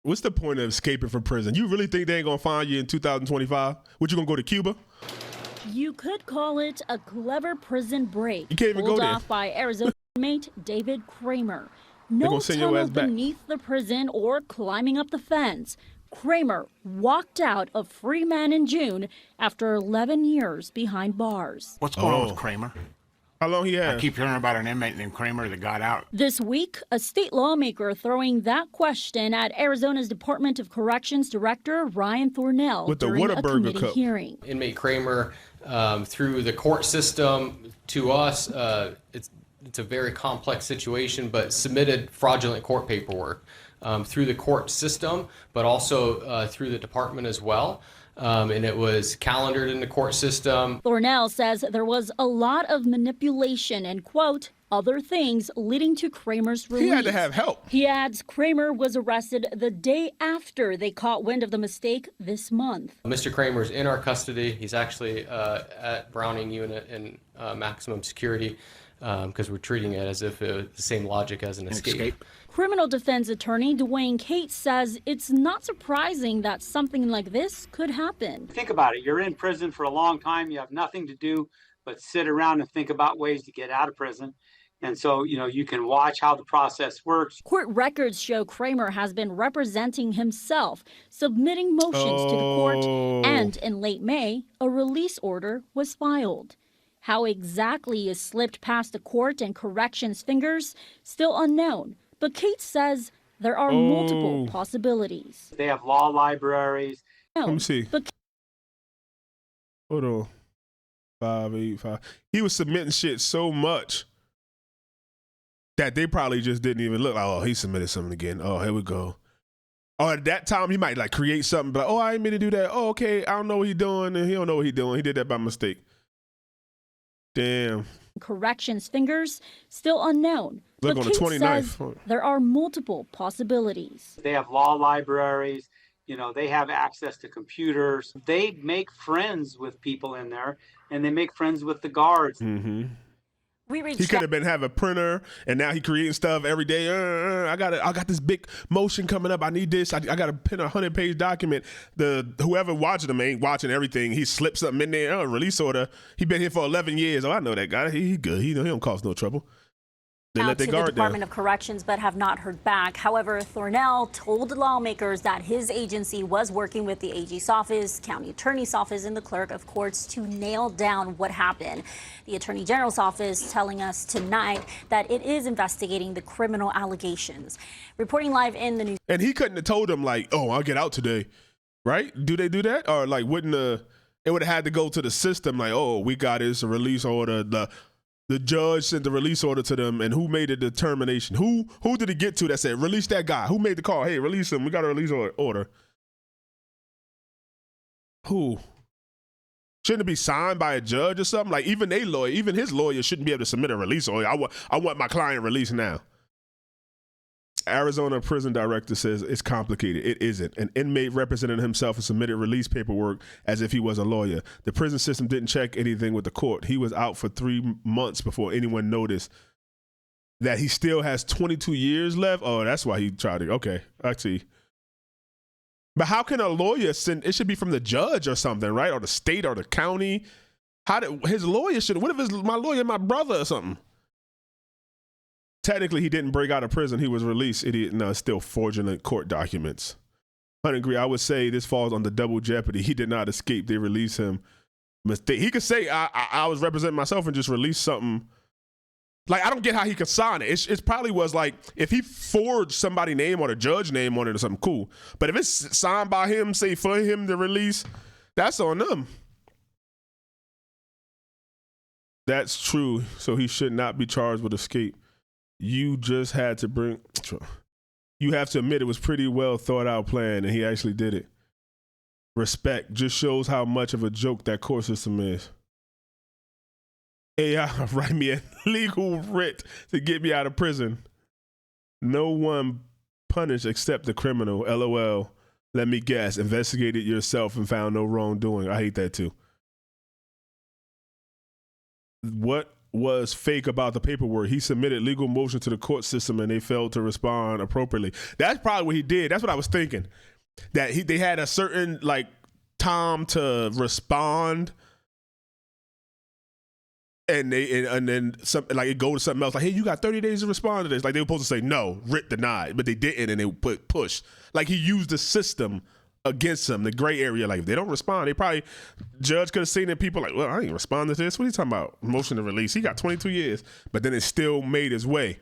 What's the point of escaping from prison? You really think they ain't gonna find you in 2025? What, you gonna go to Cuba? You could call it a clever prison break. You can't even go pulled there. off by Arizona inmate David Kramer. No send your tunnel ass back. beneath the prison or climbing up the fence. Kramer walked out a free man in June after 11 years behind bars. What's going on with Kramer? How long he had? I keep hearing about an inmate named Kramer that got out. This week, a state lawmaker throwing that question at Arizona's Department of Corrections Director Ryan Thornell With the during a Whataburger committee cup. hearing. Inmate Kramer, through the court system, to us, it's a very complex situation, but submitted fraudulent court paperwork through the court system, but also through the department as well. And it was calendared in the court system. Thornell says there was a lot of manipulation and, quote, other things leading to Kramer's release. He had to have help. He adds Kramer was arrested the day after they caught wind of the mistake this month. Mr. Kramer's in our custody. He's actually at Browning unit in maximum security because we're treating it as if it was the same logic as an escape. Criminal defense attorney Dwayne Cates says it's not surprising that something like this could happen. Think about it. You're in prison for a long time. You have nothing to do but sit around and think about ways to get out of prison. And so, you can watch how the process works. Court records show Kramer has been representing himself, submitting motions to the court, and in late May, a release order was filed. How exactly it slipped past the court and corrections fingers, still unknown. But Cates says there are multiple possibilities. They have law libraries. Let me see. But Hold on. 585. He was submitting shit so much that they probably just didn't even look like, oh, he submitted something again. Oh, here we go. Or at that time, he might like create something, but like, oh, I didn't mean to do that. Oh, okay, I don't know what he's doing, and he don't know what he's doing. He did that by mistake. Damn. corrections fingers, still unknown. Look, but on the Cates 29th. says there are multiple possibilities. They have law libraries. They have access to computers. They make friends with people in there, and they make friends with the guards. Mm-hmm. We reached He could have been having a printer, and now he creating stuff every day. I got this big motion coming up. I need this. I got to pin a 100-page document. Whoever watching him ain't watching everything. He slipped something in there. Release order. He been here for 11 years. Oh, I know that guy. He good. He don't cause no trouble. They let their to guard the Department down. of Corrections, but have not heard back. However, Thornell told lawmakers that his agency was working with the AG's office, county attorney's office, and the clerk of courts to nail down what happened. The attorney general's office telling us tonight that it is investigating the criminal allegations. Reporting live in the news. And he couldn't have told him like, "Oh, I'll get out today," right? Do they do that, or like wouldn't it would have had to go to the system like, "Oh, we got this release order." The judge sent the release order to them, and who made the determination? Who did it get to that said, release that guy? Who made the call? Hey, release him. We got a release order. Who? Shouldn't it be signed by a judge or something? Like even his lawyer shouldn't be able to submit a release order. I want my client released now. Arizona prison director says it's complicated. It isn't. An inmate represented himself and submitted release paperwork as if he was a lawyer. The prison system didn't check anything with the court. He was out for 3 months before anyone noticed that he still has 22 years left. Oh, that's why he tried to. Okay, I see. But how can a lawyer send? It should be from the judge or something, right? Or the state or the county. His lawyer should? What if it's my lawyer, my brother or something? Technically, he didn't break out of prison. He was released. Idiot. No, it's still fraudulent court documents. 100 agree. I would say this falls under double jeopardy. He did not escape. They released him. Mistake. He could say, I was representing myself and just release something. Like, I don't get how he could sign it. It probably was like, if he forged somebody's name or the judge name on it or something, cool. But if it's signed by him, say for him to release, that's on them. That's true. So he should not be charged with escape. You just had to you have to admit it was pretty well thought out plan, and he actually did it. Respect just shows how much of a joke that court system is. AI, write me a legal writ to get me out of prison. No one punished except the criminal. LOL. Let me guess. Investigated yourself and found no wrongdoing. I hate that too. What was fake about the paperwork. He submitted legal motion to the court system and they failed to respond appropriately. That's probably what he did. That's what I was thinking. That they had a certain like time to respond, and then something like it go to something else like, hey, you got 30 days to respond to this. Like they were supposed to say no, writ denied, but they didn't, and they put push. Like he used the system against them, the gray area. Like if they don't respond, they probably judge could have seen it. People like, well, I ain't respond to this. What are you talking about? Motion to release. He got 22 years, but then it still made his way.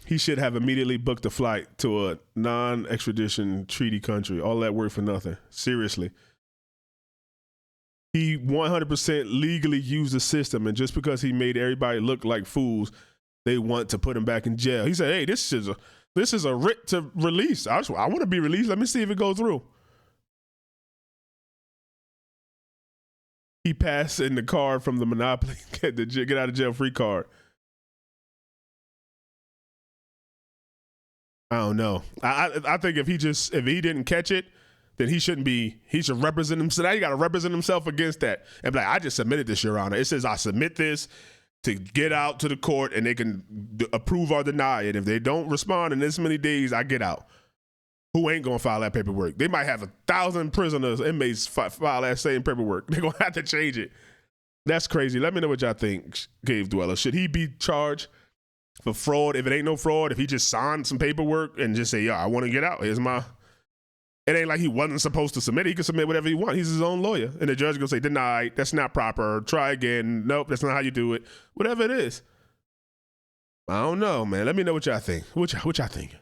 He should have immediately booked a flight to a non-extradition treaty country. All that work for nothing. Seriously. He 100% legally used the system, and just because he made everybody look like fools, they want to put him back in jail. He said, hey, this is a writ to release. I want to be released. Let me see if it goes through. He passed in the card from the Monopoly, get out of jail free card. I don't know. I think if he didn't catch it, then he should represent himself. Now you got to represent himself against that. And be like, I just submitted this, Your Honor. It says I submit this to get out to the court and they can approve or deny it. If they don't respond in this many days, I get out. Who ain't going to file that paperwork? They might have 1,000 prisoners, inmates file that same paperwork. They're going to have to change it. That's crazy. Let me know what y'all think, Cave Dweller. Should he be charged for fraud? If it ain't no fraud, if he just signed some paperwork and just say, yo, I want to get out. It ain't like he wasn't supposed to submit it. He can submit whatever he wants. He's his own lawyer. And the judge gonna say, denied, that's not proper, try again, nope, that's not how you do it. Whatever it is. I don't know, man. Let me know what y'all think. What y'all think?